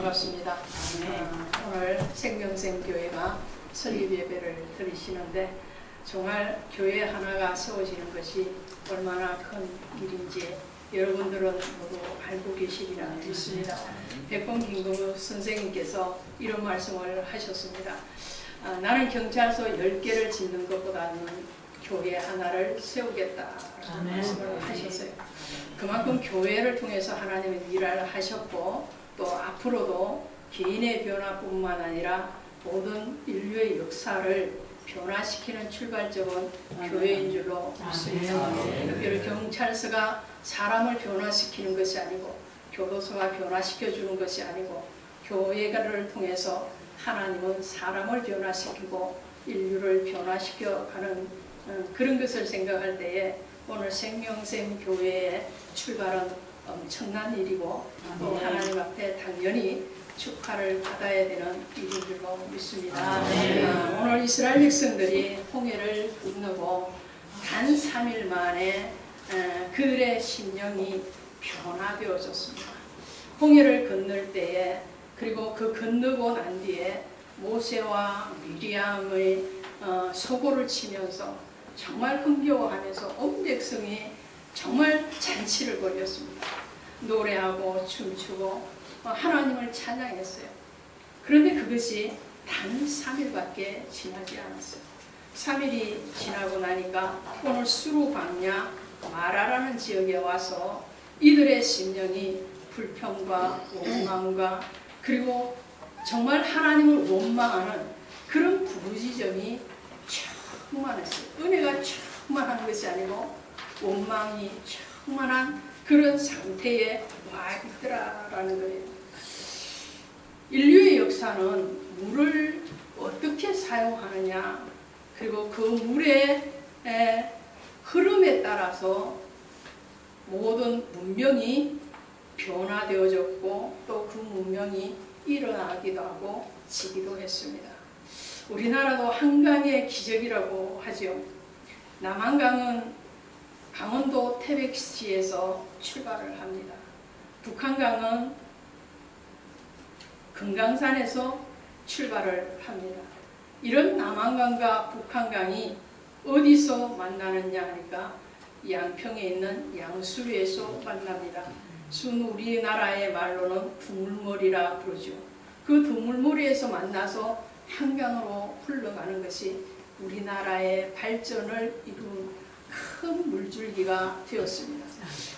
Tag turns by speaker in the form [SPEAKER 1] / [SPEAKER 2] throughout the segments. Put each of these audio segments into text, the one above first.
[SPEAKER 1] 반갑습니다. 오늘 생명샘교회가 설립 예배를 드리시는데 정말 교회 하나가 세워지는 것이 얼마나 큰 일인지 여러분들은 모두 알고 계시리라 믿습니다. 백범 김동욱 선생님께서 이런 말씀을 하셨습니다. 나는 경찰서 10개를 짓는 것보다는 교회 하나를 세우겠다라는 말씀을 하셨어요. 그만큼 교회를 통해서 하나님은 일을 하셨고 또 앞으로도 개인의 변화뿐만 아니라 모든 인류의 역사를 변화시키는 출발점은 교회인 줄로 믿습니다. 특별히 경찰서가 사람을 변화시키는 것이 아니고 교도소가 변화시켜주는 것이 아니고 교회를 통해서 하나님은 사람을 변화시키고 인류를 변화시켜가는 그런 것을 생각할 때에 오늘 생명샘 교회의 출발은 엄청난 일이고 또 하나님 앞에 당연히 축하를 받아야 되는 일인 줄로 믿습니다. 오늘 이스라엘 백성들이 홍해를 건너고 단 3일 만에 그들의 심령이 변화되어졌습니다. 홍해를 건널 때에 그리고 그 건너고 난 뒤에 모세와 미리암의 소고를 치면서 정말 흥겨워하면서 온 백성이 정말 잔치를 벌였습니다. 노래하고 춤추고 하나님을 찬양했어요. 그런데 그것이 단 3일밖에 지나지 않았어요. 3일이 지나고 나니까 오늘 수루 광야 마라라는 지역에 와서 이들의 심령이 불평과 원망과 그리고 정말 하나님을 원망하는 그런 부르짖음이 충만했어요. 은혜가 충만한 것이 아니고 원망이 충만한 그런 상태에 와 있더라라는 거예요. 인류의 역사는 물을 어떻게 사용하느냐 그리고 그 물의 흐름에 따라서 모든 문명이 변화되어졌고 또 그 문명이 일어나기도 하고 지기도 했습니다. 우리나라도 한강의 기적이라고 하죠. 남한강은 강원도 태백시에서 출발을 합니다. 북한강은 금강산에서 출발을 합니다. 이런 남한강과 북한강이 어디서 만나느냐 하니까 양평에 있는 양수리에서 만납니다. 순 우리나라의 말로는 두물머리라 부르죠. 그 두물머리에서 만나서 한강으로 흘러가는 것이 우리나라의 발전을 이룬 큰 물줄기가 되었습니다.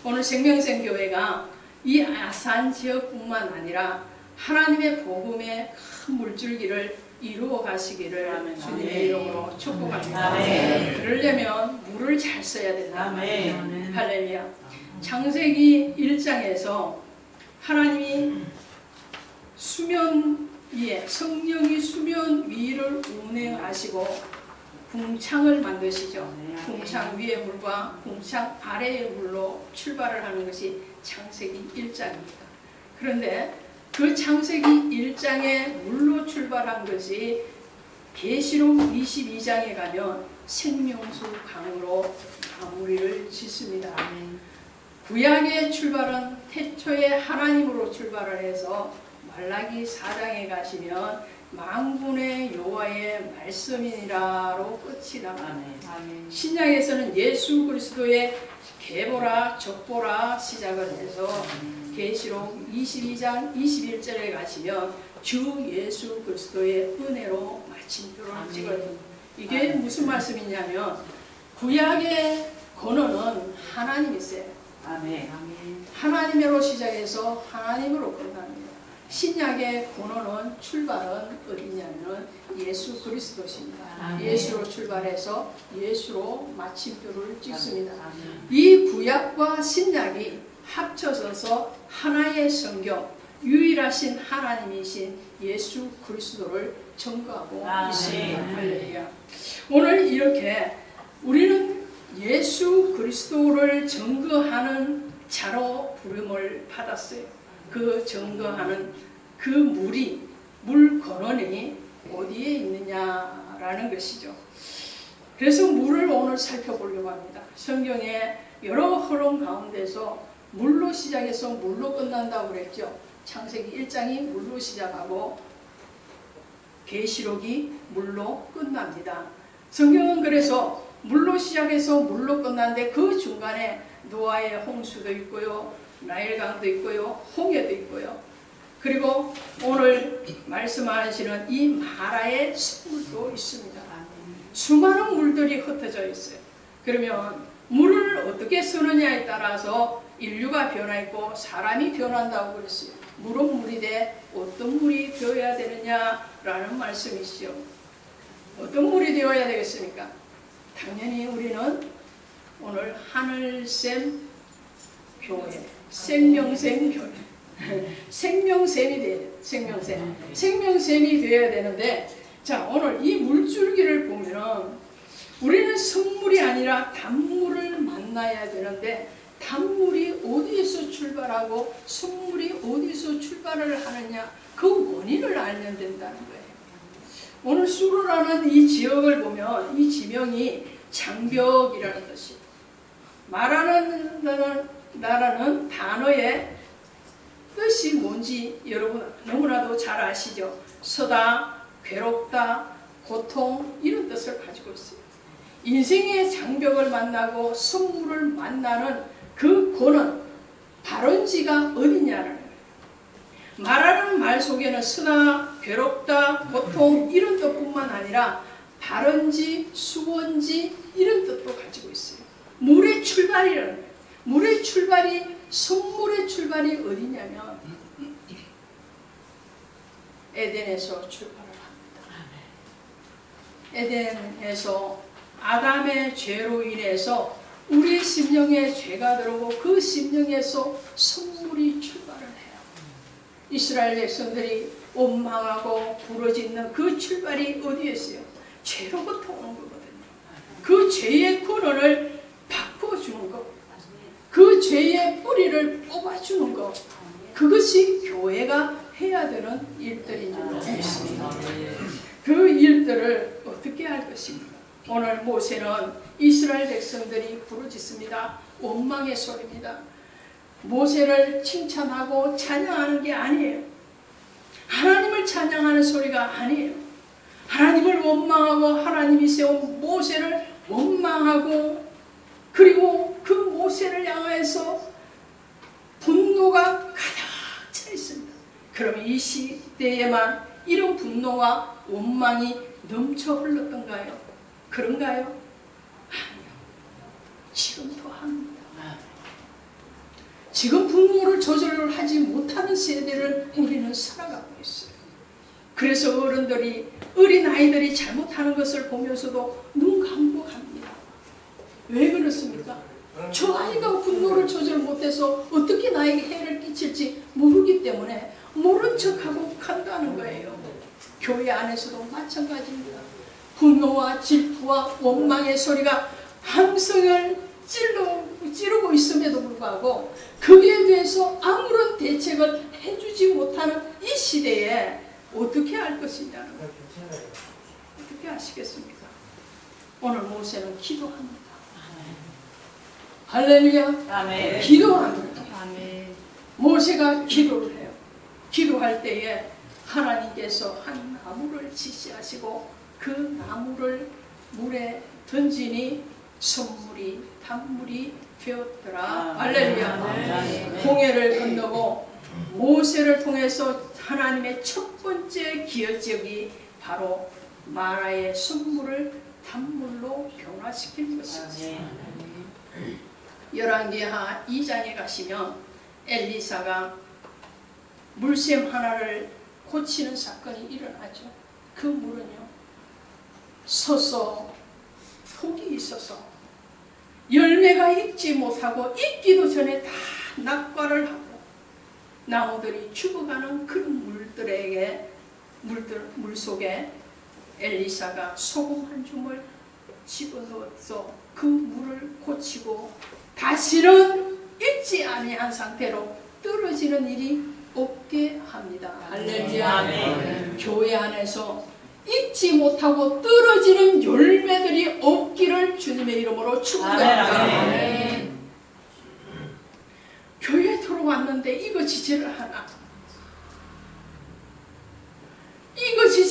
[SPEAKER 1] 오늘 생명샘 교회가 이 아산 지역뿐만 아니라 하나님의 복음의 큰 물줄기를 이루어 가시기를 주님의 이름으로 축복합니다. 그러려면 물을 잘 써야 된다. 할렐루야. 창세기 1장에서 하나님이 수면 위에 성령이 수면 위를 운행하시고 궁창을 만드시죠. 궁창 위의 물과 궁창 아래의 물로 출발을 하는 것이 창세기 1장입니다. 그런데 그 창세기 1장의 물로 출발한 것이 계시록 22장에 가면 생명수 강으로 마무리를 짓습니다. 구약의 출발은 태초에 하나님으로 출발을 해서 말라기 4장에 가시면 만군의 여호와의 말씀이니라로 끝이 나갑니다. 신약에서는 예수 그리스도의 계보라 적보라 시작을 해서 계시록 22장 21절에 가시면 주 예수 그리스도의 은혜로 마침표를 찍어요. 이게 무슨 말씀이냐면 구약의 권원은 하나님이세요. 하나님으로 시작해서 하나님으로 끝납니다. 신약의 권원은 출발은 어디냐면 예수 그리스도십니다. 예수로 출발해서 예수로 마침표를 찍습니다. 이 구약과 신약이 합쳐져서 하나의 성경, 유일하신 하나님이신 예수 그리스도를 증거하고 있습니다. 할렐루야. 오늘 이렇게 우리는 예수 그리스도를 증거하는 자로 부름을 받았어요. 그 증거하는 그 물 근원이 어디에 있느냐라는 것이죠. 그래서 물을 오늘 살펴보려고 합니다. 성경에 여러 흐름 가운데서 물로 시작해서 물로 끝난다고 그랬죠. 창세기 1장이 물로 시작하고 계시록이 물로 끝납니다. 성경은 그래서 물로 시작해서 물로 끝났는데 그 중간에 노아의 홍수도 있고요, 나일강도 있고요, 홍해도 있고요. 그리고 오늘 말씀하시는 이 마라의 샘물도 있습니다. 수많은 물들이 흩어져 있어요. 그러면 물을 어떻게 쓰느냐에 따라서 인류가 변화했고 사람이 변한다고 그랬어요. 물은 물이 돼 어떤 물이 되어야 되느냐라는 말씀이시죠. 어떤 물이 되어야 되겠습니까? 당연히 우리는 오늘 하늘샘 교회, 생명샘 교회, 생명샘이 돼야 돼요. 생명샘이 되어야 되는데, 자, 오늘 이 물줄기를 보면 우리는 성물이 아니라 단물을 만나야 되는데, 단물이 어디에서 출발하고 성물이 어디서 출발을 하느냐, 그 원인을 알면 된다는 거예요. 오늘 수로라는 이 지역을 보면 이 지명이 장벽이라는 뜻이에요. 말하는 나라는 단어의 뜻이 뭔지 여러분 너무나도 잘 아시죠? 서다, 괴롭다, 고통, 이런 뜻을 가지고 있어요. 인생의 장벽을 만나고 성물을 만나는 그 고는 발원지가 어디냐는 거예요. 말하는 말 속에는 서다, 괴롭다, 고통, 이런 뜻뿐만 아니라 발원지, 수원지, 이런 뜻도 가지고 있어요. 물의 출발이라는 거예요. 물의 출발이, 성물의 출발이 어디냐면 에덴에서 출발을 합니다. 에덴에서 아담의 죄로 인해서 우리 심령에 죄가 들어오고 그 심령에서 성물이 출발을 해요. 이스라엘 백성들이 원망하고 부러지는 그 출발이 어디에서요? 죄로부터 오는 거거든요. 그 죄의 근원을 바꿔주는 것, 그 죄의 뿌리를 뽑아주는 것, 그것이 교회가 해야 되는 일들인 줄 믿습니다. 그 일들을 어떻게 할 것인가? 오늘 모세는 이스라엘 백성들이 부르짖습니다. 원망의 소리입니다. 모세를 칭찬하고 찬양하는 게 아니에요. 하나님을 찬양하는 소리가 아니에요. 하나님을 원망하고 하나님이 세운 모세를 원망하고, 그리고 그 모세를 향해서 분노가 가득 차 있습니다. 그럼 이 시대에만 이런 분노와 원망이 넘쳐 흘렀던가요? 그런가요? 아니요. 지금도 합니다. 지금 분노를 조절을 하지 못하는 세대를 우리는 살아가고 있어요. 그래서 어린아이들이 잘못하는 것을 보면서도 눈 감고 갑니다. 왜 그렇습니까? 저 아이가 분노를 조절 못해서 어떻게 나에게 해를 끼칠지 모르기 때문에 모른 척하고 간다는 거예요. 교회 안에서도 마찬가지입니다. 분노와 질투와 원망의 소리가 함성을 찌르고 있음에도 불구하고 거기에 대해서 아무런 대책을 해주지 못하는 이 시대에 어떻게 할 것이냐는 거예요. 어떻게 하시겠습니까? 오늘 모세는 기도합니다. 할렐루야.
[SPEAKER 2] 아멘.
[SPEAKER 1] 기도합니다.
[SPEAKER 2] 아멘.
[SPEAKER 1] 모세가 기도를 해요. 기도할 때에 하나님께서 한 나무를 지시하시고 그 나무를 물에 던지니 선물이 단물이 되었더라. 할렐루야. 홍해를 건너고 모세를 통해서 하나님의 첫 번째 기여적이 바로 마라의 선물을 단물로 변화시킨 것이었어요. 열왕기하 2장에 가시면 엘리사가 물샘 하나를 고치는 사건이 일어나죠. 그 물은요, 서서 폭이 있어서 열매가 익지 못하고 익기도 전에 다 낙과를 하고 나무들이 죽어가는 그런 물 속에 엘리사가 소금 한 줌을 집어넣어서 그 물을 고치고 다시는 익지 아니한 상태로 떨어지는 일이 없게 합니다. 할렐루야. 교회 안에서 익지 못하고 떨어지는 열매들이 없기를 주님의 이름으로 축복합니다. 교회에 들어왔는데 이거 지지를 하나,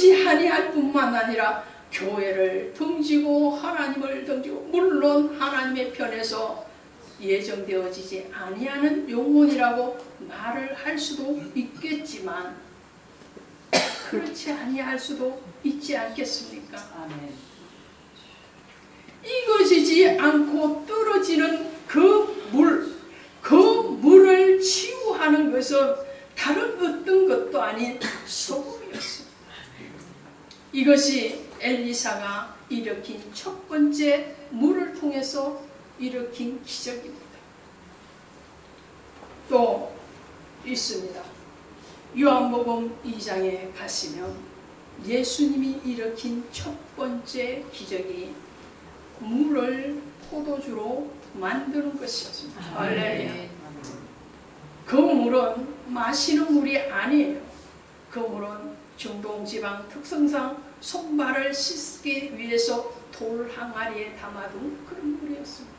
[SPEAKER 1] 그렇지 아니할 뿐만 아니라 교회를 등지고 하나님을 등지고, 물론 하나님의 편에서 예정되어지지 아니하는 영혼이라고 말을 할 수도 있겠지만 그렇지 아니할 수도 있지 않겠습니까?
[SPEAKER 2] 아멘.
[SPEAKER 1] 익어지지 않고 떨어지는 그 물을 치유하는 것은 다른 어떤 것도 아닌 소금이었습니다. 이것이 엘리사가 일으킨 첫 번째 물을 통해서 일으킨 기적입니다. 또 있습니다. 요한복음 2장에 가시면 예수님이 일으킨 첫 번째 기적이 물을 포도주로 만드는 것이었습니다. 할렐루야. 그 물은 마시는 물이 아니에요. 그 물은 중동지방 특성상 손발을 씻기 위해서 돌 항아리에 담아둔 그런 물이었습니다.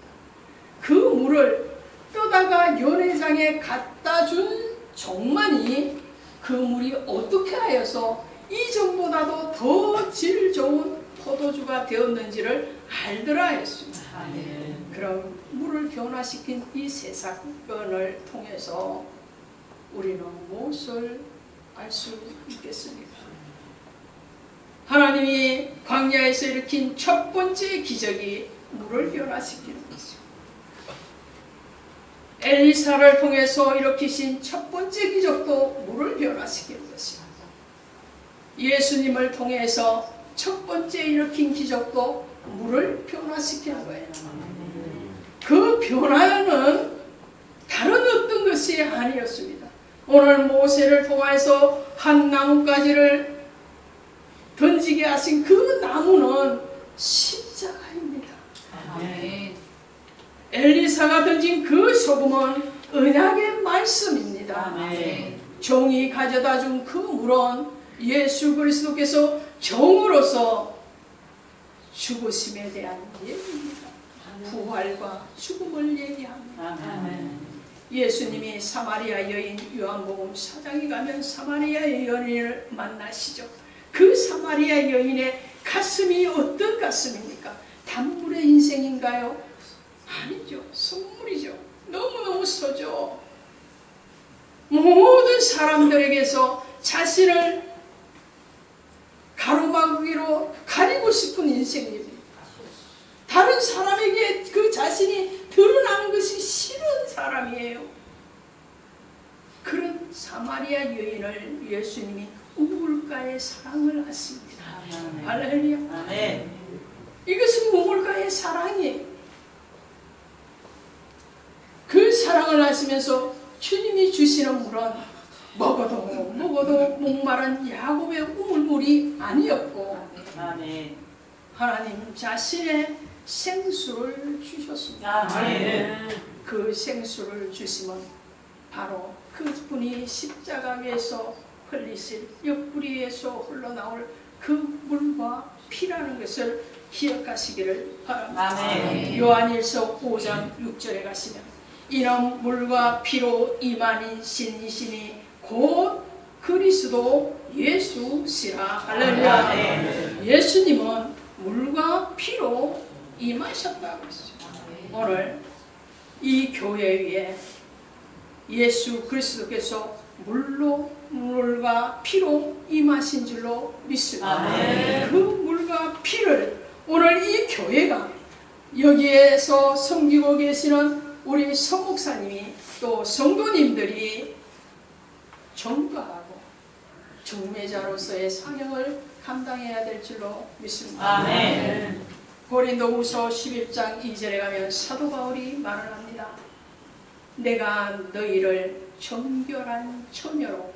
[SPEAKER 1] 그 물을 떠다가 연회장에 갖다 준 종만이 그 물이 어떻게 하여서 이전보다도 더 질 좋은 포도주가 되었는지를 알더라 했습니다. 그럼 물을 변화시킨 이 세 사건을 통해서 우리는 무엇을 알 수 있겠습니까? 하나님이 광야에서 일으킨 첫 번째 기적이 물을 변화시키는 것입니다. 엘리사를 통해서 일으키신 첫 번째 기적도 물을 변화시키는 것입니다. 예수님을 통해서 첫 번째 일으킨 기적도 물을 변화시키는 거예요. 그 변화는 다른 어떤 것이 아니었습니다. 오늘 모세를 통해서 한 나뭇가지를 던지게 하신 그 나무는 십자가입니다. 엘리사가 던진 그 소금은 언약의 말씀입니다. 종이 가져다 준 그 물은 예수 그리스도께서 종으로서 죽으심에 대한 얘기입니다. 부활과 죽음을 얘기합니다. 예수님이 사마리아 여인, 요한복음 4장에 가면 사마리아 여인을 만나시죠. 그 사마리아 여인의 가슴이 어떤 가슴입니까? 단물의 인생인가요? 아니죠. 선물이죠. 너무너무 서죠. 모든 사람들에게서 자신을 가로막기로 가리고 싶은 인생입니다. 다른 사람에게 그 자신이 드러나는 것이 싫은 사람이에요. 그런 사마리아 여인을 예수님이 우물가의 사랑을 하십니다. 할렐루야. 이것은 우물가의 사랑이에요. 그 사랑을 하시면서 주님이 주시는 물은 먹어도 목마른 야곱의 우물물이 아니었고 하나님 자신의 생수를 주셨습니다. 그 생수를 주시면 바로 그분이 십자가 위에서 흘리실 옆구리에서 흘러나올 그 물과 피라는 것을 기억하시기를 바랍니다. 요한일서 5장 6절에 가시면 이런 물과 피로 임하신 신이시니 곧 그리스도 예수시라. 할렐루야. 예수님은 물과 피로 임하셨다고 했습니다. 오늘 이 교회 위에 예수 그리스도께서 물과 피로 임하신 줄로 믿습니다. 그 물과 피를 오늘 이 교회가 여기에서 섬기고 계시는 우리 성목사님이 또 성도님들이 전가하고 중매자로서의 사명을 감당해야 될 줄로 믿습니다. 고린도후서 11장 2절에 가면 사도 바울이 말을 합니다. 내가 너희를 정결한 처녀로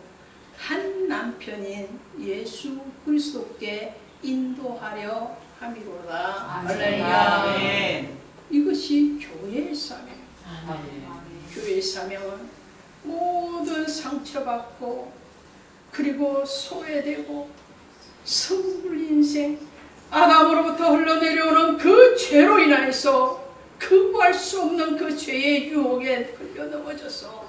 [SPEAKER 1] 한 남편인 예수 그리스도께 인도하려 함이로다. 할렐루야. 이것이 교회의 사명. 교회의 사명은 모든 상처받고 그리고 소외되고 성불 인생, 아담으로부터 흘러내려오는 그 죄로 인하여서 극복할 수 없는 그 죄의 유혹에 걸려 넘어져서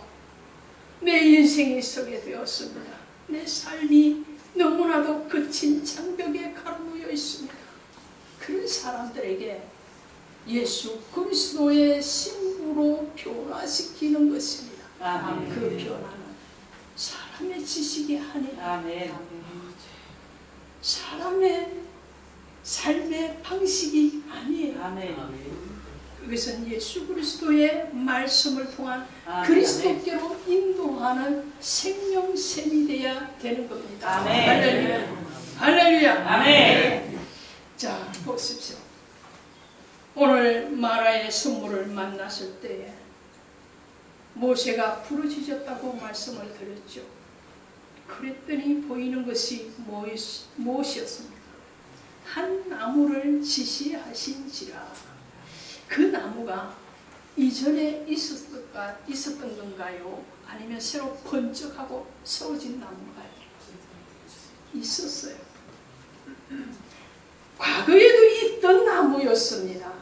[SPEAKER 1] 내 인생이 서게 되었습니다. 내 삶이 너무나도 거친 장벽에 가로놓여 있습니다. 그런 사람들에게 예수 그리스도의 신부로 변화시키는 것입니다.
[SPEAKER 2] 아멘.
[SPEAKER 1] 그 변화는 사람의 지식이 아니라
[SPEAKER 2] 아멘.
[SPEAKER 1] 사람의 삶의 방식이 아니에요.
[SPEAKER 2] 아멘.
[SPEAKER 1] 그것은 예수 그리스도의 말씀을 통한
[SPEAKER 2] 아멘.
[SPEAKER 1] 그리스도께로 인도하는 생명샘이 되어야 되는 겁니다.
[SPEAKER 2] 아멘.
[SPEAKER 1] 할렐루야. 할렐루야.
[SPEAKER 2] 아멘.
[SPEAKER 1] 자, 보십시오. 오늘 마라의 선물을 만났을 때에 모세가 부르짖었다고 말씀을 드렸죠. 그랬더니 보이는 것이 무엇이었습니까? 한 나무를 지시하신지라. 그 나무가 이전에 있었던 건가요? 아니면 새로 번쩍하고 세워진 나무가요? 있었어요. 과거에도 있던 나무였습니다.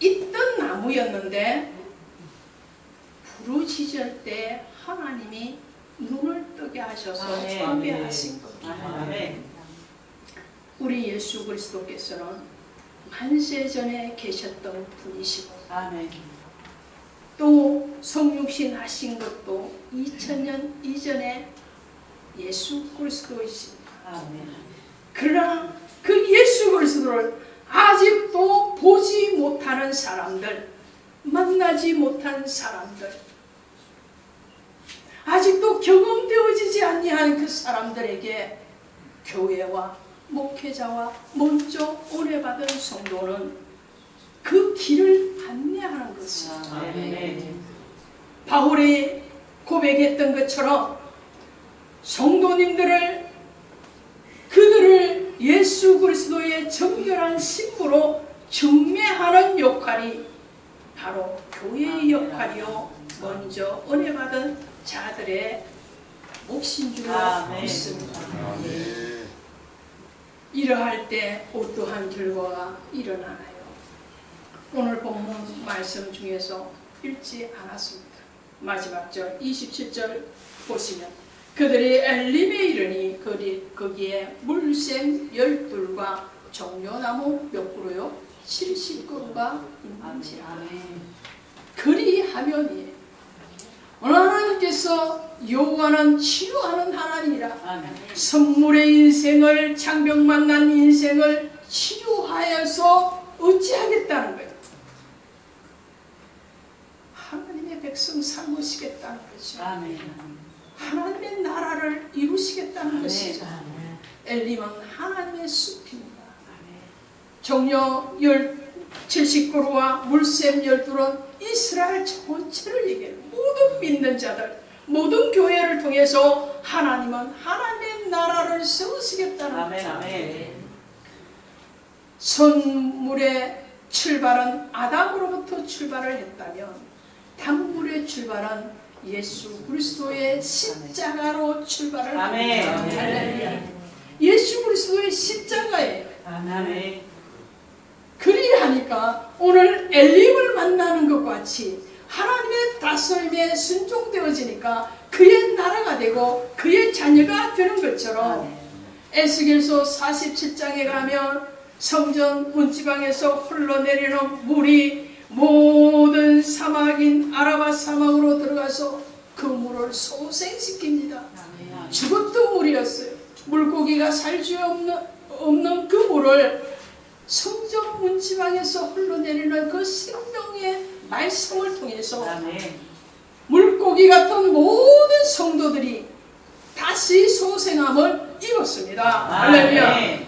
[SPEAKER 1] 있던 나무였는데 부르짖을 때 하나님이 눈을 뜨게 하셔서 뜨게 하신 겁니다.
[SPEAKER 2] 아멘.
[SPEAKER 1] 우리 예수 그리스도께서는 만세전에 계셨던 분이시고
[SPEAKER 2] 아멘.
[SPEAKER 1] 또 성육신 하신 것도 2000년 이전에 예수 그리스도이십니다.
[SPEAKER 2] 아멘.
[SPEAKER 1] 그러나 그 예수 그리스도를 아직도 보지 못하는 사람들, 만나지 못한 사람들, 아직도 경험되어지지 아니한 그 사람들에게 교회와 목회자와 먼저 은혜받은 성도는 그 길을 안내하는 것입니다.
[SPEAKER 2] 아멘.
[SPEAKER 1] 바울이 고백했던 것처럼 성도님들을 그들을 예수 그리스도의 정결한 신부로 증매하는 역할이 바로 교회의 역할이요 먼저 은혜받은 자들의 몫인 줄 믿습니다. 이러할 때 어떠한 결과가 일어나나요? 오늘 본문 말씀 중에서 읽지 않았습니다. 마지막 절 27절 보시면 그들이 엘림에 이르니 거기에 물샘 12과 종려나무 몇 그루요? 70그루가 있는지라. 그리하면이 오늘 하나님께서 여호와는 치유하는 하나님이라. 선물의 인생을 장병 만난 인생을 치유하여서 어찌하겠다는 거예요. 하나님의 백성 삼으시겠다는 거죠. 하나님의 나라를 이루시겠다는 것이죠. 엘림은 하나님의 숲입니다. 종려 70그루와 물샘 12는 이스라엘 전체를 얘기해요. 모든 믿는 자들, 모든 교회를 통해서 하나님은 하나님의 나라를 세우시겠다는 거죠. 선물의 출발은 아담으로부터 출발을 했다면 단물의 출발은 예수 그리스도의 십자가로 출발을 합니다. 할렐루야. 예수 그리스도의 십자가예요. 그리하니까 오늘 엘림을 만나는 것 같이 하나님의 다스림에 순종되어지니까 그의 나라가 되고 그의 자녀가 되는 것처럼 에스겔서 47장에 가면 성전 문지방에서 흘러내리는 물이 모든 사막인 아라바 사막으로 들어가서 그 물을 소생시킵니다. 죽었던 물이었어요. 물고기가 살 수 없는 그 물을 성전 문지방에서 흘러내리는 그 생명의 말씀을 통해서 물고기 같은 모든 성도들이 다시 소생함을 입었습니다. 할렐루야.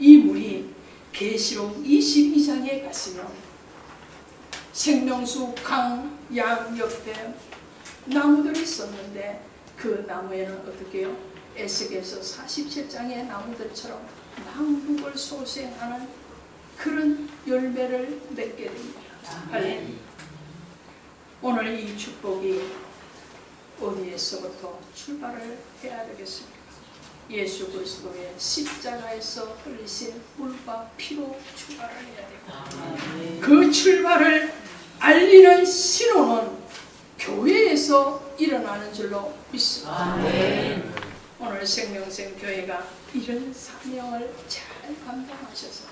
[SPEAKER 1] 이 물이 계시록 22장에 가시면 생명수 강, 양 옆에 나무들이 있었는데 그 나무에는 어떻게 해요? 에스겔서 47장의 나무들처럼 망국을 소생하는 그런 열매를 맺게 됩니다. 오늘 이 축복이 어디에서부터 출발을 해야 되겠습니까? 예수 그리스도의 십자가에서 흘리신 물과 피로 출발을 해야 됩니다. 그 출발을 알리는 신호는 교회에서 일어나는 줄로 믿습니다.
[SPEAKER 2] 아멘.
[SPEAKER 1] 오늘 생명샘 교회가 이런 사명을 잘 감당하셔서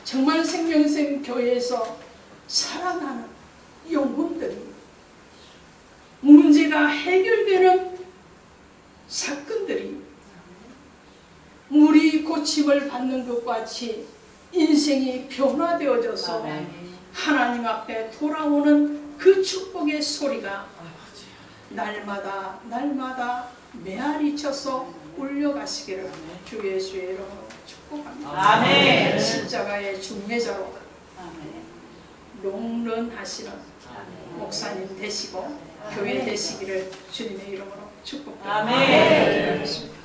[SPEAKER 1] 정말 생명샘 교회에서 살아나는 영혼들이 문제가 해결되는 사건들이 물이 고침을 받는 것과 같이 인생이 변화되어져서 하나님 앞에 돌아오는 그 축복의 소리가 날마다 날마다 메아리 쳐서 울려가시기를 주 예수의 이름으로 축복합니다.
[SPEAKER 2] 아멘.
[SPEAKER 1] 십자가의 중매자로 롱런하시는 목사님 되시고 교회 되시기를 주님의 이름으로 축복합니다.
[SPEAKER 2] 아멘.